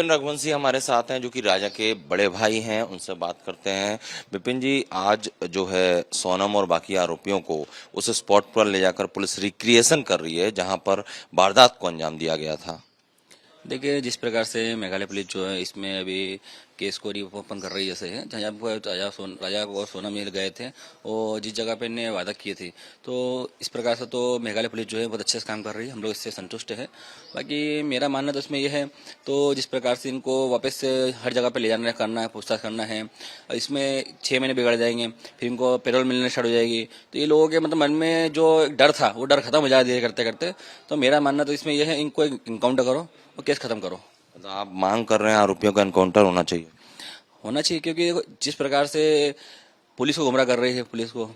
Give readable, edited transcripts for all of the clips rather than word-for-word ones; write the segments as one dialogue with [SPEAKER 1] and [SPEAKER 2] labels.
[SPEAKER 1] विपिन रघुवंशी हमारे साथ हैं, जो कि राजा के बड़े भाई हैं। उनसे बात करते हैं। विपिन जी, आज जो है सोनम और बाकी आरोपियों को उस स्पॉट पर ले जाकर पुलिस रिक्रिएशन कर रही है जहां पर वारदात को अंजाम दिया गया था।
[SPEAKER 2] देखिए, जिस प्रकार से मेघालय पुलिस जो है इसमें अभी केस को रीओपन कर रही है, जैसे है जहाँ पर राजा को और सोनम मिल गए थे और जिस जगह पे ने वादा किए थे, तो इस प्रकार से तो मेघालय पुलिस जो है बहुत अच्छे से काम कर रही है। हम लोग इससे संतुष्ट है। बाकी मेरा मानना तो इसमें यह है, तो जिस प्रकार से इनको वापस से हर जगह पे ले जाना करना है, पूछताछ करना है, इसमें 6 महीने बिगड़ जाएंगे, फिर इनको पेरोल मिलने स्टार्ट हो जाएगी, तो ये लोगों के मतलब मन में जो डर था वो डर खत्म हो जाए धीरे करते करते। तो मेरा मानना तो इसमें यह है, इनको इनकाउंटर करो और केस खत्म करो।
[SPEAKER 1] तो आप मांग कर रहे हैं आरोपियों का एनकाउंटर
[SPEAKER 2] होना चाहिए, क्योंकि देखो, जिस प्रकार से पुलिस को गुमराह कर रही है, पुलिस को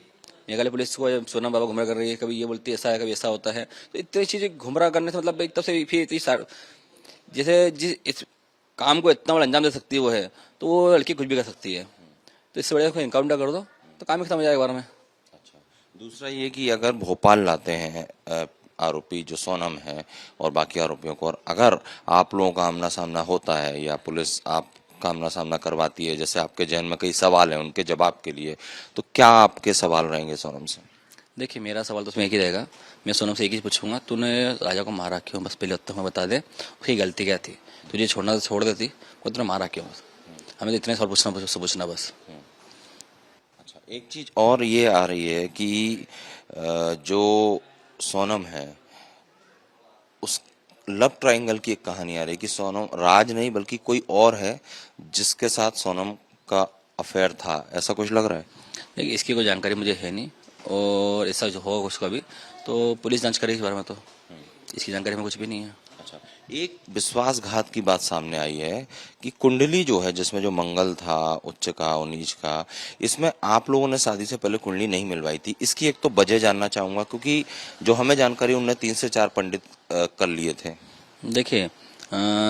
[SPEAKER 2] मेघालय पुलिस को सोनम बाबा गुमराह कर रही है, कभी ये बोलती है ऐसा है, कभी ऐसा होता है, तो इतनी चीजें गुमराह करने से मतलब एक तरफ से फिर जैसे जिस इस काम को इतना बड़ा अंजाम दे सकती है वो है, तो वो लड़की कुछ भी कर सकती है। तो इससे बढ़िया कोई इनकाउंटर कर दो तो काम ही खत्म हो जाएगा बार में।
[SPEAKER 1] अच्छा, दूसरा ये कि अगर भोपाल लाते हैं आरोपी जो सोनम है और बाकी आरोपियों को, और अगर आप लोगों का आमना सामना होता है या पुलिस आपका आमना सामना करवाती है, जैसे आपके जहन में कई सवाल हैं उनके जवाब के लिए, तो क्या आपके सवाल रहेंगे सोनम से?
[SPEAKER 2] देखिए, मेरा सवाल तो उसमें एक ही रहेगा। मैं सोनम से एक ही पूछूंगा, तूने राजा को मारा क्यों? बस पहले उत्तर में बता दे, उसकी गलती क्या थी? तुझे छोड़ना तो छोड़ देती, वो तूने मारा क्यों? बस हमें तो इतने सवाल पूछना बस।
[SPEAKER 1] अच्छा, एक चीज और ये आ रही है कि जो सोनम है उस लव ट्रायंगल की एक कहानी आ रही है कि सोनम, राज नहीं बल्कि कोई और है जिसके साथ सोनम का अफेयर था, ऐसा कुछ लग रहा है?
[SPEAKER 2] देखिए, इसकी कोई जानकारी मुझे है नहीं, और ऐसा जो होगा उसका भी तो पुलिस जांच करेगी इस बारे में, तो इसकी जानकारी में कुछ भी नहीं है।
[SPEAKER 1] अच्छा, एक विश्वासघात की बात सामने आई है कि कुंडली जो है जिसमें जो मंगल था, उच्च का और नीच का, इसमें आप लोगों ने शादी से पहले कुंडली नहीं मिलवाई थी। इसकी एक तो वजह जानना चाहूंगा, क्योंकि जो हमें जानकारी उनने 3 से 4 पंडित कर लिए थे।
[SPEAKER 2] देखिए,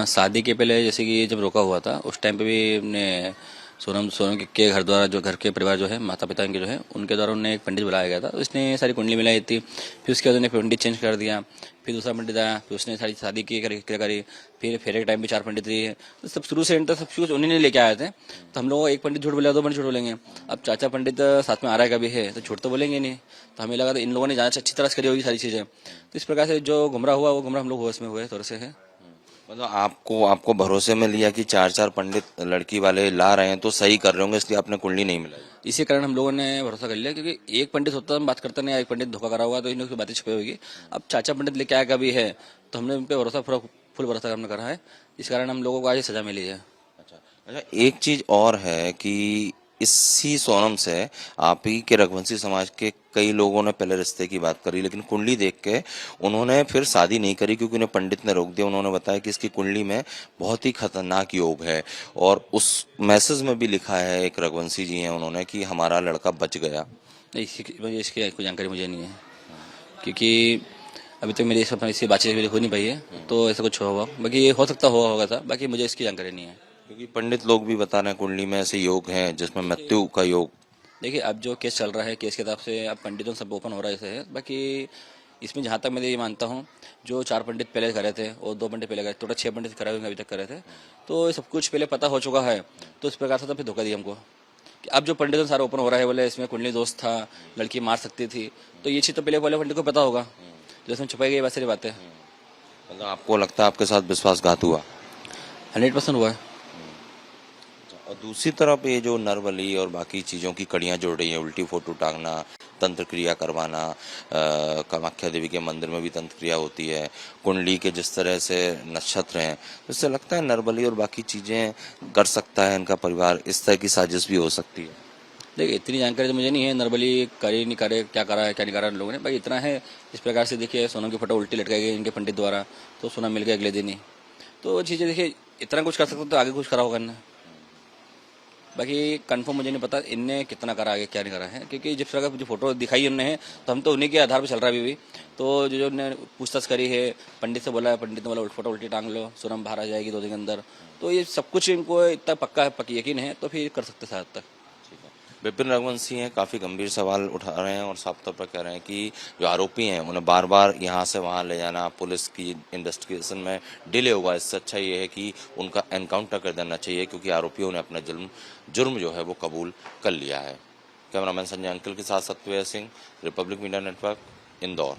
[SPEAKER 2] शादी के पहले जैसे कि जब रोका हुआ था उस टाइम पे भी हमने सोनम सोनम के घर द्वारा, जो घर के परिवार जो है, माता पिता इनके जो है, उनके द्वारा उन्हें एक पंडित बुलाया गया था, तो उसने सारी कुंडली मिलाई थी। फिर उसके बाद उन्हें पंडित चेंज कर दिया, फिर दूसरा पंडित आया, फिर उसने सारी शादी की करी। फिर फेरे के टाइम भी 4 पंडित रही है, तो सब शुरू से एंड तक सब कुछ उन्हीं ने लेके आए थे। तो हम लोग एक पंडित झूठ बोलेगा, 2 पंडित झूठ बोलेंगे। अब चाचा पंडित साथ में आ रहा है कभी है, तो झूठ तो बोलेंगे नहीं। तो हमें लगा था इन लोगों ने जांच अच्छी तरह से करी होगी सारी चीजें। तो इस प्रकार से जो गुमराह हुआ वो गुमराह हम लोग हुए इसमें हुए थोड़े से है।
[SPEAKER 1] मतलब आपको भरोसे में लिया कि 4 पंडित लड़की वाले ला रहे हैं तो सही कर रहे होंगे, इसलिए आपने कुंडली नहीं मिलाई।
[SPEAKER 2] इसी कारण हम लोगों ने भरोसा कर लिया, क्योंकि एक पंडित होता हम बात करते नहीं, एक पंडित धोखा करा हुआ तो इन लोगों की बातें छुपी होगी। अब चाचा पंडित लेके आया कभी है, तो हमने उन पर भरोसा फुल भरोसा हमने करा है। इस कारण हम लोगों को आज सजा मिली है।
[SPEAKER 1] अच्छा अच्छा, एक चीज और है कि इसी सोनम से आप ही के रघुवंशी समाज के कई लोगों ने पहले रिश्ते की बात करी, लेकिन कुंडली देख के उन्होंने फिर शादी नहीं करी, क्योंकि उन्हें पंडित ने रोक दिया। उन्होंने बताया कि इसकी कुंडली में बहुत ही खतरनाक योग है, और उस मैसेज में भी लिखा है, एक रघुवंशी जी हैं उन्होंने, कि हमारा लड़का बच गया।
[SPEAKER 2] नहीं, इसकी कोई जानकारी मुझे नहीं है, क्योंकि अभी तक मेरी इससे बातचीत मेरी हो नहीं पाई है, तो ऐसा कुछ हुआ बाकी हो सकता होगा था, बाकी मुझे इसकी जानकारी नहीं है।
[SPEAKER 1] क्योंकि पंडित लोग भी बता रहे हैं कुंडली में ऐसे योग हैं जिसमें मृत्यु का योग।
[SPEAKER 2] देखिए, अब जो केस चल रहा है, केस के हिसाब से अब पंडितों सब ओपन हो रहा है ऐसे है। बाकी इसमें जहाँ तक मैं ये मानता हूँ, जो 4 पंडित पहले करे थे और 2 पंडित पहले करे, टोटल 6 पंडित करे हुए अभी तक करे थे, तो सब कुछ पहले पता हो चुका है। तो इस प्रकार से तो फिर धोखा दिया हमको कि अब जो पंडितों सारा ओपन हो रहा है, बोले इसमें कुंडली दोस्त था, लड़की मार सकती थी, तो ये चीज़ तो पहले वाले पंडित को पता होगा, तो इसमें छुपाई गई वैसे बातें।
[SPEAKER 1] मतलब आपको लगता है आपके साथ विश्वासघात हुआ?
[SPEAKER 2] 100% हुआ है।
[SPEAKER 1] और दूसरी तरफ ये जो नरबली और बाकी चीजों की कड़ियां जोड़ रही है, उल्टी फोटो टांगना, तंत्र क्रिया करवाना, कामाख्या देवी के मंदिर में भी तंत्र क्रिया होती है, कुंडली के जिस तरह से नक्षत्र हैं, तो इससे लगता है नरबली और बाकी चीजें कर सकता है इनका परिवार, इस तरह की साजिश भी हो सकती है।
[SPEAKER 2] देखिए, इतनी जानकारी तो मुझे नहीं है, नरबली करे नहीं करे, क्या करा है क्या नहीं करा इन लोगों ने, भाई इतना है। इस प्रकार से देखिए, सोनम की फोटो उल्टी लटकाई गई इनके पंडित द्वारा, तो सोना मिल गया अगले दिन ही। तो चीज़ें देखिए, इतना कुछ कर सकते तो आगे कुछ करा होगा इनने। बाकी कंफर्म मुझे नहीं पता इनने कितना करा आगे क्या नहीं करा है, क्योंकि जिस प्रकार जो फोटो दिखाई उनने है, तो हम तो उन्हीं के आधार पर चल रहा है अभी भी। तो जो ने पूछताछ करी है, पंडित से बोला है, पंडित ने बोला फोटो उल्टी टांग लो, सोनम बाहर आ जाएगी 2 दिन के अंदर, तो ये सब कुछ इनको इतना पक्का है, पक्की यकीन है, तो फिर कर सकते शायद तक।
[SPEAKER 1] विपिन रघुवंशी हैं, काफ़ी गंभीर सवाल उठा रहे हैं और साफ तौर पर कह रहे हैं कि जो आरोपी हैं उन्हें बार बार यहाँ से वहाँ ले जाना, पुलिस की इन्वेस्टिगेशन में डिले होगा। इससे अच्छा ये है कि उनका एनकाउंटर कर देना चाहिए, क्योंकि आरोपियों ने अपना जुर्म जो है वो कबूल कर लिया है। कैमरामैन संजय अंकल के साथ Satyaved Singh, Republic Media Network, Indore.